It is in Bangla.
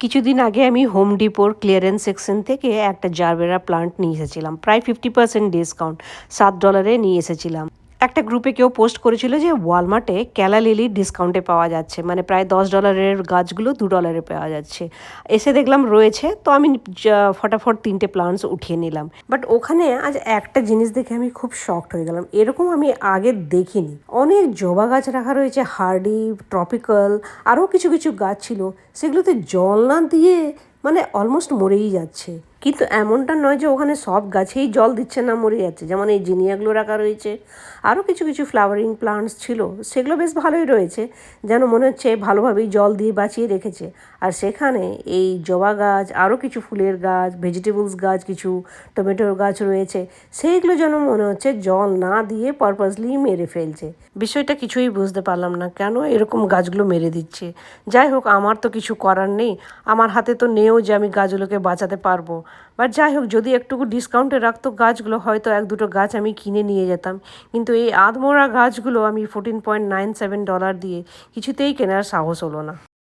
কিছুদিন আগে আমি হোম ডিপোর ক্লিয়ারেন্স সেকশন থেকে একটা জারবেরা প্লান্ট নিয়ে এসেছিলাম, প্রায় 50% ডিসকাউন্ট, $7 নিয়ে এসেছিলাম। একটা গ্রুপে কেউ পোস্ট করেছিল যে ওয়ালমার্টে ক্যালা লিলি ডিসকাউন্টে পাওয়া যাচ্ছে, মানে প্রায় $10 গাছগুলো $2 পাওয়া যাচ্ছে। এসে দেখলাম রয়েছে, তো আমি ফটাফট 3টে প্লান্টস উঠিয়ে নিলাম। বাট ওখানে আজ একটা জিনিস দেখে আমি খুব শকড হয়ে গেলাম, এরকম আমি আগে দেখিনি। অনেক জবা গাছ রাখা রয়েছে, হার্ডি, ট্রপিক্যাল, আরও কিছু কিছু গাছ ছিল, সেগুলোতে জল না দিয়ে মানে অলমোস্ট মরেই যাচ্ছে। কিন্তু এমনটা নয় যে ওখানে সব গাছেই জল দিচ্ছে না, মরে যাচ্ছে। যেমন এই জিনিয়াগুলো রাখা রয়েছে, আরও কিছু কিছু ফ্লাওয়ারিং প্লান্টস ছিল, সেগুলো বেশ ভালোই রয়েছে, যেন মনে হচ্ছে ভালোভাবেই জল দিয়ে বাঁচিয়ে রেখেছে। আর সেখানে এই জবা গাছ, আরও কিছু ফুলের গাছ, ভেজিটেবলস গাছ, কিছু টমেটোর গাছ রয়েছে, সেইগুলো যেন মনে হচ্ছে জল না দিয়ে পারপাসলি মেরে ফেলছে। বিষয়টা কিছুই বুঝতে পারলাম না, কেন এরকম গাছগুলো মেরে দিচ্ছে। যাই হোক, আমার তো কিছু করার নেই, আমার হাতে তো নেও যে আমি গাছগুলোকে বাঁচাতে পারবো। বাট যাই হোক, যদি একটুকু ডিসকাউন্টে রাখতো গাছগুলো, হয়তো 1-2টো গাছ আমি কিনে নিয়ে যেতাম। কিন্তু এই আধমরা গাছগুলো আমি $14.97 দিয়ে কিছুতেই কেনার সাহস হলো না।